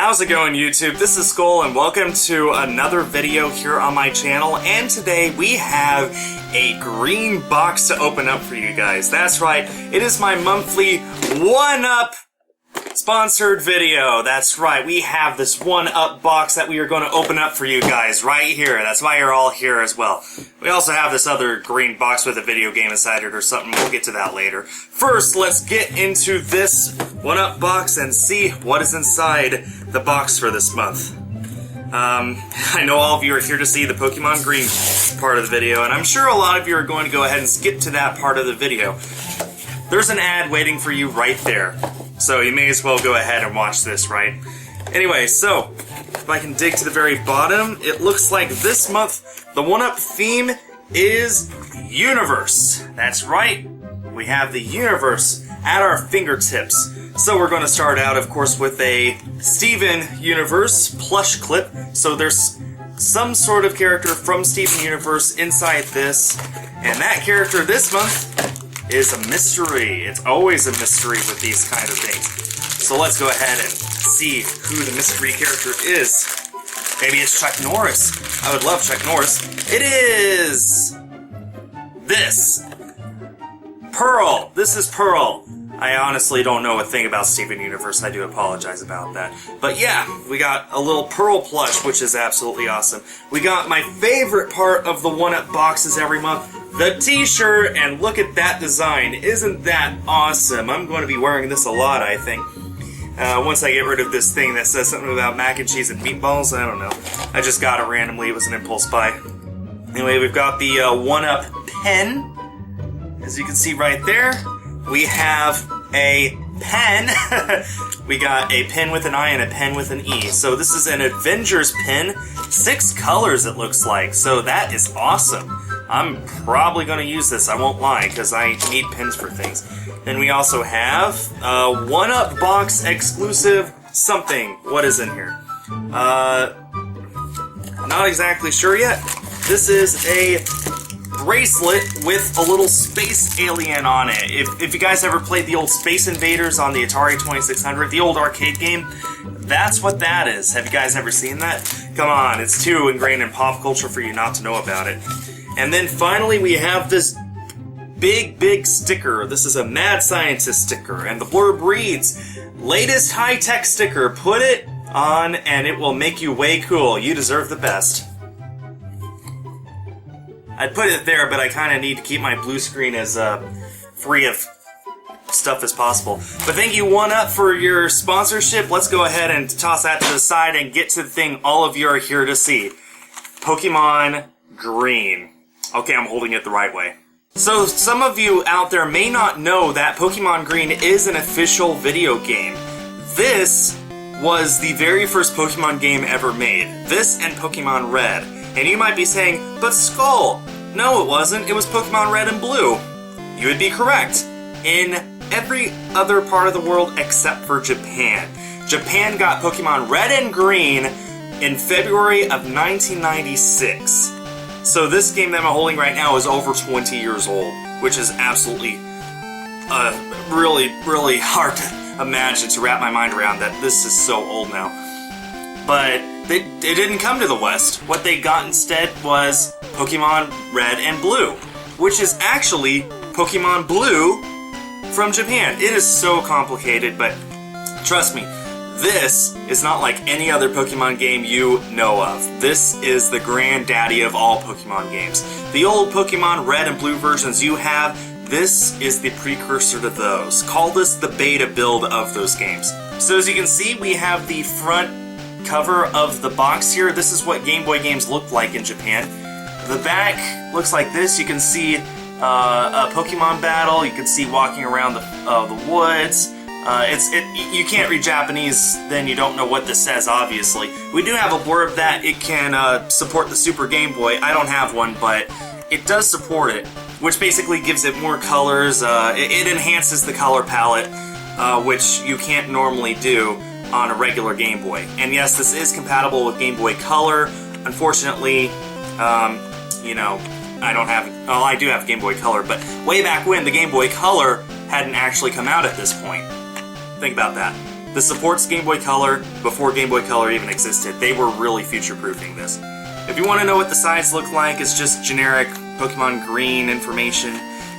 How's it going, YouTube? This is Skull and welcome to another video here on my channel, and today we have a green box to open up for you guys. That's right, it is my monthly 1UP sponsored video. That's right, we have this 1UP box that we are going to open up for you guys right here. That's why you're all here as well. We also have this other green box with a video game inside it or something. We'll get to that later. First, let's get into this 1UP box and see what is inside the box for this month. I know all of you are here to see the Pokemon Green part of the video, and I'm sure a lot of you are going to go ahead and skip to that part of the video. There's an ad waiting for you right there, so you may as well go ahead and watch this, right? Anyway, so, if I can dig to the very bottom, it looks like this month the 1UP theme is Universe. That's right, we have the Universe at our fingertips. So we're going to start out, of course, with a Steven Universe plush clip. So there's some sort of character from Steven Universe inside this. And that character this month is a mystery. It's always a mystery with these kind of things. So let's go ahead and see who the mystery character is. Maybe it's Chuck Norris. I would love Chuck Norris. It is this. Pearl. This is Pearl. I honestly don't know a thing about Steven Universe. I do apologize about that. But yeah, we got a little Pearl plush, which is absolutely awesome. We got my favorite part of the 1UP boxes every month, the t-shirt, and look at that design. Isn't that awesome? I'm going to be wearing this a lot, I think. Once I get rid of this thing that says something about mac and cheese and meatballs, I don't know. I just got it randomly. It was an impulse buy. Anyway, we've got the 1UP pen, as you can see right there. We have a pen. We got a pen with an I and a pen with an E. So this is an Avengers pen. 6 colors it looks like. So that is awesome. I'm probably going to use this, I won't lie, because I need pens for things. Then we also have a 1UP box exclusive something. What is in here? Not exactly sure yet. This is a bracelet with a little space alien on it. If you guys ever played the old Space Invaders on the Atari 2600, the old arcade game, that's what that is. Have you guys ever seen that? Come on, it's too ingrained in pop culture for you not to know about it. And then finally we have this big sticker. This is a Mad Scientist sticker, and the blurb reads, "Latest high-tech sticker, put it on and it will make you way cool. You deserve the best." I'd put it there, but I kind of need to keep my blue screen as free of stuff as possible. But thank you, 1UP, for your sponsorship. Let's go ahead and toss that to the side and get to the thing all of you are here to see. Pokemon Green. Okay, I'm holding it the right way. So some of you out there may not know that Pokemon Green is an official video game. This was the very first Pokemon game ever made. This and Pokemon Red. And you might be saying, but Skull, no it wasn't, it was Pokemon Red and Blue. You would be correct. In every other part of the world except for Japan. Japan got Pokemon Red and Green in February of 1996. So this game that I'm holding right now is over 20 years old, which is absolutely really hard to imagine, to wrap my mind around that this is so old now. But they didn't come to the West. What they got instead was Pokemon Red and Blue, which is actually Pokemon Blue from Japan. It is so complicated, but trust me, this is not like any other Pokemon game you know of. This is the granddaddy of all Pokemon games. The old Pokemon Red and Blue versions you have, this is the precursor to those. Call this the beta build of those games. So as you can see, we have the front cover of the box here. This is what Game Boy games looked like in Japan. The back looks like this. You can see a Pokemon battle. You can see walking around the woods. You can't read Japanese, then you don't know what this says, obviously. We do have a blurb that it can support the Super Game Boy. I don't have one, but it does support it, which basically gives it more colors. It enhances the color palette, which you can't normally do on a regular Game Boy. And yes, this is compatible with Game Boy Color. Unfortunately, you know, I do have Game Boy Color, but way back when, the Game Boy Color hadn't actually come out at this point. Think about that. This supports Game Boy Color before Game Boy Color even existed. They were really future-proofing this. If you want to know what the sides look like, it's just generic Pokemon Green information.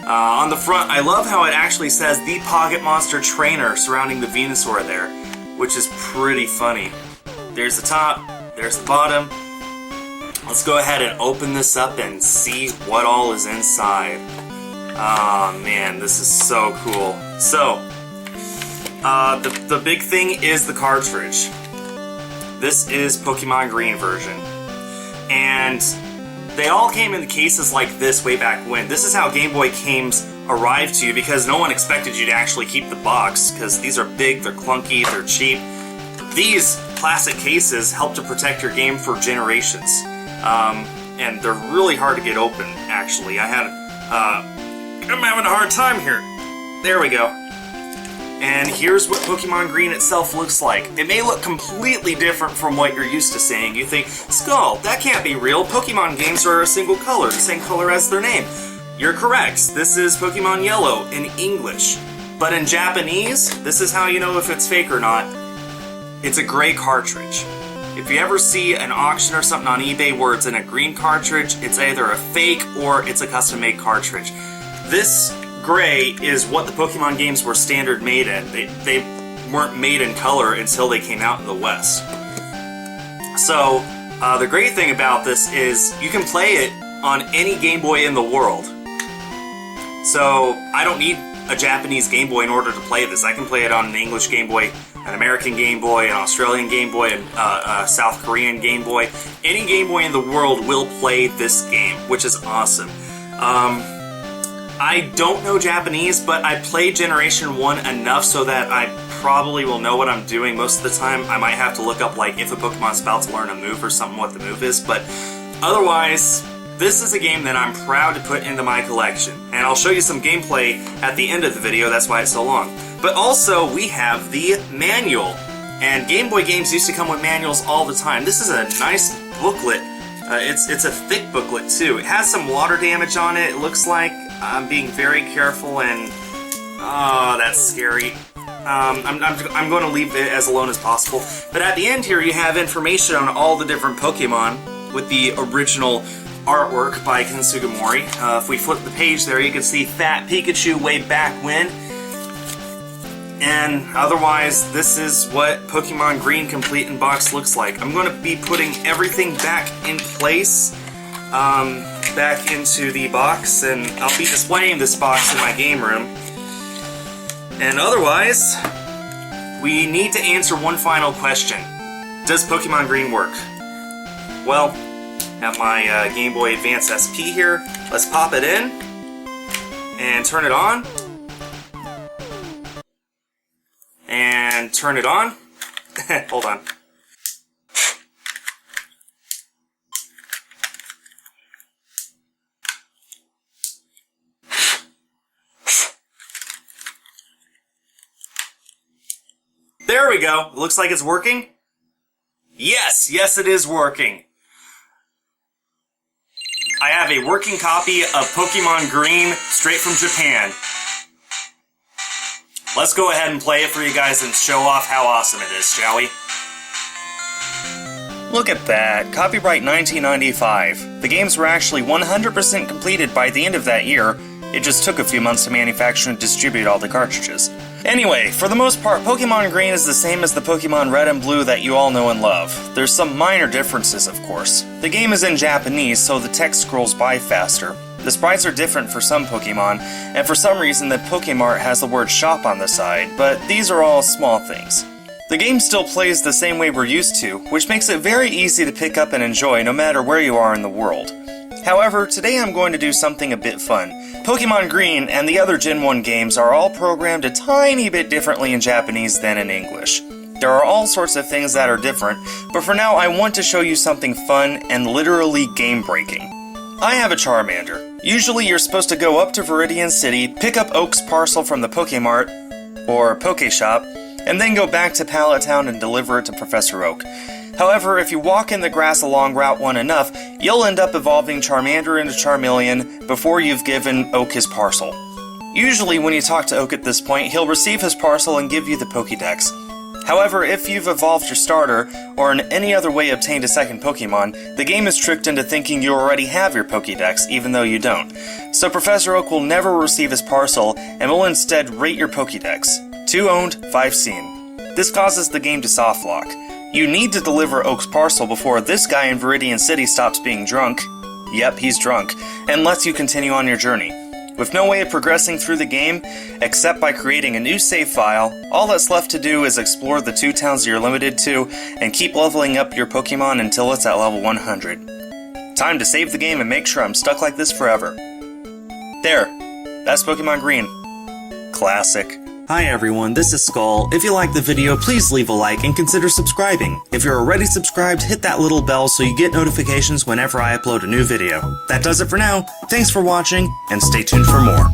On the front, I love how it actually says the Pocket Monster Trainer surrounding the Venusaur there, which is pretty funny. There's the top, there's the bottom. Let's go ahead and open this up and see what all is inside. Oh man, this is so cool. So, the big thing is the cartridge. This is Pokemon Green version. And they all came in cases like this way back when. This is how Game Boy games arrived to you, because no one expected you to actually keep the box, because these are big, they're clunky, they're cheap. These plastic cases help to protect your game for generations. And they're really hard to get open, actually. I'm having a hard time here. There we go. And here's what Pokemon Green itself looks like. It may look completely different from what you're used to seeing. You think, Skull, that can't be real. Pokemon games are a single color, the same color as their name. You're correct. This is Pokemon Yellow in English. But in Japanese, this is how you know if it's fake or not. It's a gray cartridge. If you ever see an auction or something on eBay where it's in a green cartridge, it's either a fake or it's a custom-made cartridge. This gray is what the Pokemon games were standard made in. They weren't made in color until they came out in the West. So, the great thing about this is you can play it on any Game Boy in the world. So, I don't need a Japanese Game Boy in order to play this. I can play it on an English Game Boy, an American Game Boy, an Australian Game Boy, a South Korean Game Boy. Any Game Boy in the world will play this game, which is awesome. I don't know Japanese, but I played Generation 1 enough so that I probably will know what I'm doing most of the time. I might have to look up, like, if a Pokemon's about to learn a move or something, what the move is, but otherwise, this is a game that I'm proud to put into my collection. And I'll show you some gameplay at the end of the video, that's why it's so long. But also, we have the manual. And Game Boy games used to come with manuals all the time. This is a nice booklet. It's a thick booklet, too. It has some water damage on it, it looks like. I'm being very careful, and oh, that's scary. I'm going to leave it as alone as possible. But at the end here, you have information on all the different Pokemon with the original artwork by Ken Sugimori. If we flip the page there, you can see Fat Pikachu way back when. And otherwise, this is what Pokemon Green Complete in Box looks like. I'm going to be putting everything back in place. Back into the box, and I'll be displaying this box in my game room. And otherwise, we need to answer one final question. Does Pokemon Green work? Well, I have my Game Boy Advance SP here. Let's pop it in and turn it on. And turn it on. Hold on. There we go. Looks like it's working. Yes, it is working. I have a working copy of Pokemon Green straight from Japan. Let's go ahead and play it for you guys and show off how awesome it is, shall we? Look at that. Copyright 1995. The games were actually 100% completed by the end of that year. It just took a few months to manufacture and distribute all the cartridges. Anyway, for the most part, Pokemon Green is the same as the Pokemon Red and Blue that you all know and love. There's some minor differences, of course. The game is in Japanese, so the text scrolls by faster. The sprites are different for some Pokemon, and for some reason the Pokemart has the word shop on the side, but these are all small things. The game still plays the same way we're used to, which makes it very easy to pick up and enjoy no matter where you are in the world. However, today I'm going to do something a bit fun. Pokemon Green and the other Gen 1 games are all programmed a tiny bit differently in Japanese than in English. There are all sorts of things that are different, but for now I want to show you something fun and literally game-breaking. I have a Charmander. Usually you're supposed to go up to Viridian City, pick up Oak's parcel from the Pokemart, or Pokeshop, and then go back to Pallet Town and deliver it to Professor Oak. However, if you walk in the grass along Route 1 enough, you'll end up evolving Charmander into Charmeleon before you've given Oak his parcel. Usually when you talk to Oak at this point, he'll receive his parcel and give you the Pokédex. However, if you've evolved your starter, or in any other way obtained a second Pokemon, the game is tricked into thinking you already have your Pokédex, even though you don't. So Professor Oak will never receive his parcel, and will instead rate your Pokédex. 2 owned, 5 seen. This causes the game to softlock. You need to deliver Oak's parcel before this guy in Viridian City stops being drunk. Yep, he's drunk, and lets you continue on your journey. With no way of progressing through the game, except by creating a new save file, all that's left to do is explore the 2 towns you're limited to, and keep leveling up your Pokemon until it's at level 100. Time to save the game and make sure I'm stuck like this forever. There, that's Pokemon Green. Classic. Hi everyone, this is Skull. If you liked the video, please leave a like and consider subscribing. If you're already subscribed, hit that little bell so you get notifications whenever I upload a new video. That does it for now. Thanks for watching, and stay tuned for more.